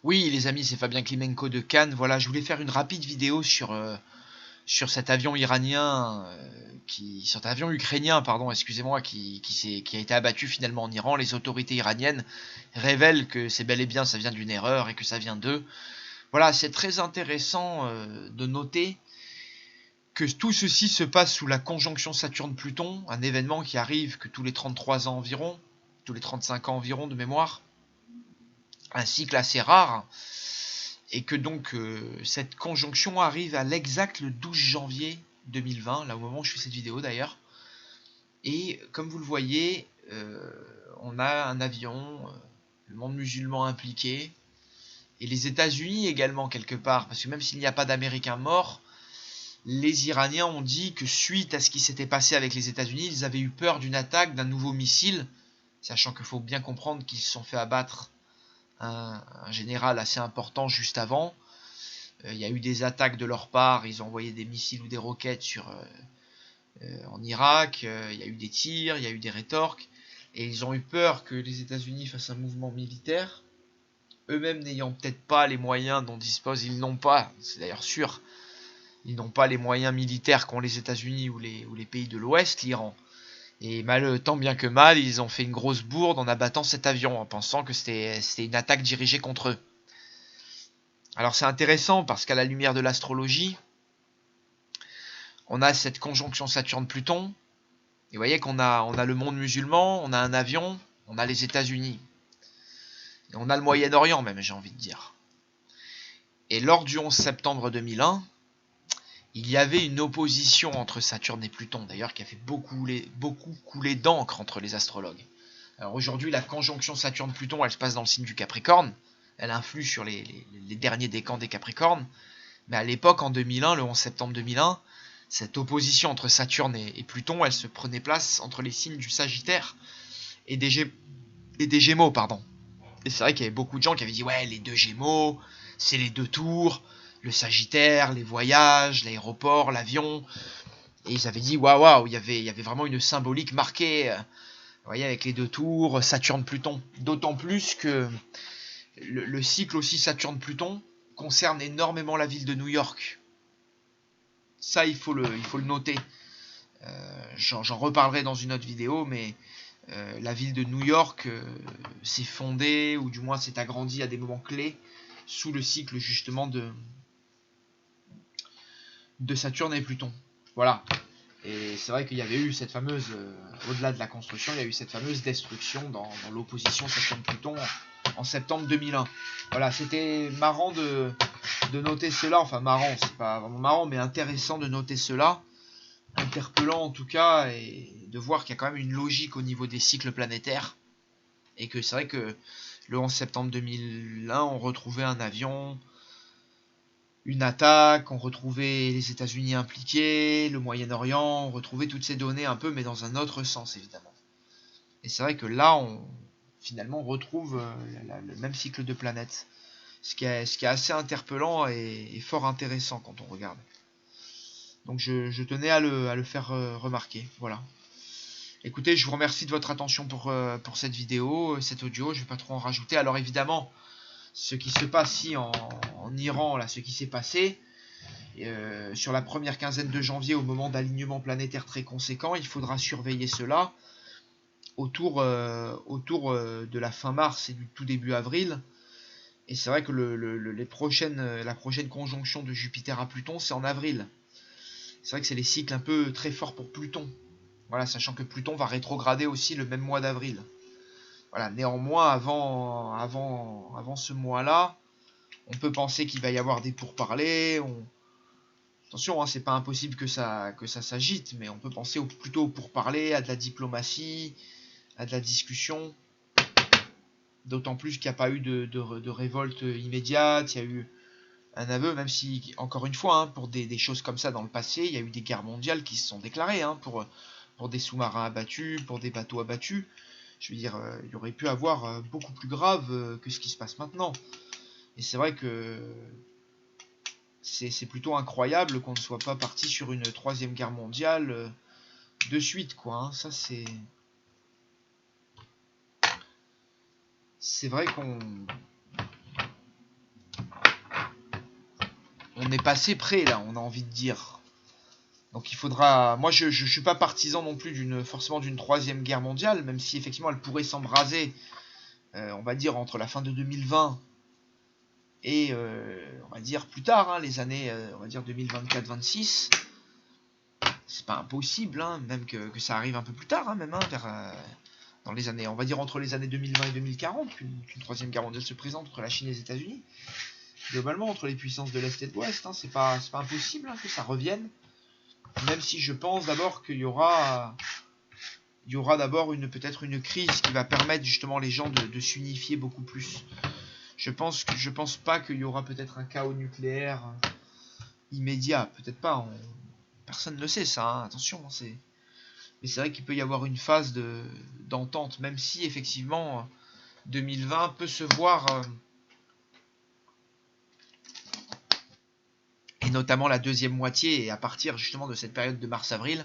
Oui, les amis, c'est Fabien Klimenko de Cannes. Voilà, je voulais faire une rapide vidéo sur cet avion iranien, sur cet avion ukrainien, pardon, excusez-moi, qui a été abattu finalement en Iran. Les autorités iraniennes révèlent que c'est bel et bien, ça vient d'une erreur et que ça vient d'eux. Voilà, c'est très intéressant de noter que tout ceci se passe sous la conjonction Saturne-Pluton, un événement qui arrive que tous les 33 ans environ, tous les 35 ans environ de mémoire, un cycle assez rare, et que donc cette conjonction arrive à l'exact le 12 janvier 2020, là au moment où je fais cette vidéo d'ailleurs. Et comme vous le voyez, on a un avion, le monde musulman impliqué, et les États-Unis également quelque part, parce que même s'il n'y a pas d'Américains morts, les Iraniens ont dit que suite à ce qui s'était passé avec les États-Unis, ils avaient eu peur d'une attaque, d'un nouveau missile, sachant qu'il faut bien comprendre qu'ils se sont fait abattre un général assez important juste avant. Il y a eu des attaques de leur part, ils ont envoyé des missiles ou des roquettes en Irak, il y a eu des tirs, il y a eu des rétorques, et ils ont eu peur que les États-Unis fassent un mouvement militaire, eux-mêmes n'ayant peut-être pas les moyens dont disposent, ils n'ont pas, c'est d'ailleurs sûr, ils n'ont pas les moyens militaires qu'ont les États-Unis ou les pays de l'Ouest, l'Iran. Et tant bien que mal, ils ont fait une grosse bourde en abattant cet avion, en pensant que c'était une attaque dirigée contre eux. Alors c'est intéressant parce qu'à la lumière de l'astrologie, on a cette conjonction Saturne-Pluton. Et vous voyez qu'on a le monde musulman, on a un avion, on a les États-Unis. Et on a le Moyen-Orient même, j'ai envie de dire. Et lors du 11 septembre 2001, il y avait une opposition entre Saturne et Pluton, d'ailleurs qui a fait beaucoup couler d'encre entre les astrologues. Alors aujourd'hui, la conjonction Saturne-Pluton, elle se passe dans le signe du Capricorne. Elle influe sur les derniers décans des Capricornes. Mais à l'époque, en 2001, le 11 septembre 2001, cette opposition entre Saturne et Pluton, elle se prenait place entre les signes du Sagittaire et des Gémeaux, pardon. Et c'est vrai qu'il y avait beaucoup de gens qui avaient dit ouais, les deux Gémeaux, c'est les deux tours, le Sagittaire, les voyages, l'aéroport, l'avion. Et ils avaient dit waouh, il y avait vraiment une symbolique marquée, vous voyez, avec les deux tours, Saturne-Pluton. D'autant plus que le cycle aussi Saturne-Pluton concerne énormément la ville de New York. Ça, il faut le noter. J'en reparlerai dans une autre vidéo, mais la ville de New York s'est fondée, ou du moins s'est agrandie à des moments clés, sous le cycle justement de Saturne et Pluton. Voilà. Et c'est vrai qu'il y avait eu cette fameuse, au-delà de la construction, il y a eu cette fameuse destruction dans l'opposition Saturne-Pluton en septembre 2001. Voilà, c'était marrant de noter cela, enfin marrant, c'est pas vraiment marrant, mais intéressant de noter cela, interpellant en tout cas, et de voir qu'il y a quand même une logique au niveau des cycles planétaires, et que c'est vrai que le 11 septembre 2001, on retrouvait un avion, une attaque, on retrouvait les États-Unis impliqués, le Moyen-Orient, on retrouvait toutes ces données un peu, mais dans un autre sens évidemment. Et c'est vrai que là, on finalement retrouve le même cycle de planètes, ce qui est assez interpellant et fort intéressant quand on regarde. Donc je tenais à le faire remarquer, voilà. Écoutez, je vous remercie de votre attention pour cette vidéo, cet audio, je ne vais pas trop en rajouter. Alors évidemment, ce qui se passe ici en Iran, là, ce qui s'est passé, sur la première quinzaine de janvier, au moment d'alignement planétaire très conséquent, il faudra surveiller cela autour de la fin mars et du tout début avril. Et c'est vrai que la prochaine conjonction de Jupiter à Pluton, c'est en avril. C'est vrai que c'est les cycles un peu très forts pour Pluton. Voilà, sachant que Pluton va rétrograder aussi le même mois d'avril. Voilà, néanmoins, avant ce mois-là, on peut penser qu'il va y avoir des pourparlers. Attention, hein, c'est pas impossible que ça s'agite, mais on peut penser plutôt aux pourparlers, à de la diplomatie, à de la discussion. D'autant plus qu'il n'y a pas eu de révolte immédiate, il y a eu un aveu, même si, encore une fois, hein, pour des choses comme ça dans le passé, il y a eu des guerres mondiales qui se sont déclarées, hein, pour des sous-marins abattus, pour des bateaux abattus. Je veux dire, il y aurait pu avoir beaucoup plus grave que ce qui se passe maintenant. Et c'est vrai que c'est plutôt incroyable qu'on ne soit pas parti sur une troisième guerre mondiale de suite, quoi. Hein. Ça, c'est vrai on est passé près là, on a envie de dire. Donc il faudra... Moi je suis pas partisan non plus forcément d'une troisième guerre mondiale, même si effectivement elle pourrait s'embraser, on va dire entre la fin de 2020 et on va dire plus tard, hein, les années on va dire 2024-26. C'est pas impossible, hein, même que ça arrive un peu plus tard, hein, même hein, dans les années, on va dire entre les années 2020 et 2040, qu'une troisième guerre mondiale se présente entre la Chine et les États-Unis. Globalement, entre les puissances de l'Est et de l'Ouest, hein, c'est pas impossible hein, que ça revienne. Même si je pense d'abord qu'il y aura d'abord peut-être une crise qui va permettre justement les gens de s'unifier beaucoup plus. Je pense pas qu'il y aura peut-être un chaos nucléaire immédiat, peut-être pas. Personne ne le sait ça, hein, attention. Mais c'est vrai qu'il peut y avoir une phase d'entente, même si effectivement 2020 peut se voir, et notamment la deuxième moitié, et à partir justement de cette période de mars-avril,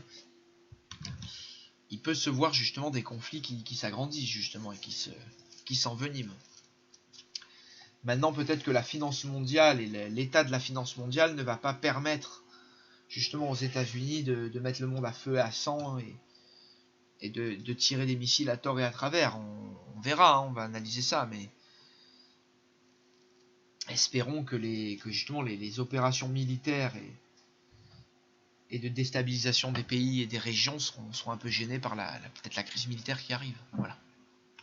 il peut se voir justement des conflits qui s'agrandissent justement et qui s'enveniment. Maintenant, peut-être que la finance mondiale et l'état de la finance mondiale ne va pas permettre justement aux États-Unis de mettre le monde à feu et à sang et de tirer des missiles à tort et à travers. On verra, hein, on va analyser ça, mais espérons que justement les opérations militaires et de déstabilisation des pays et des régions seront un peu gênées par peut-être la crise militaire qui arrive. Voilà.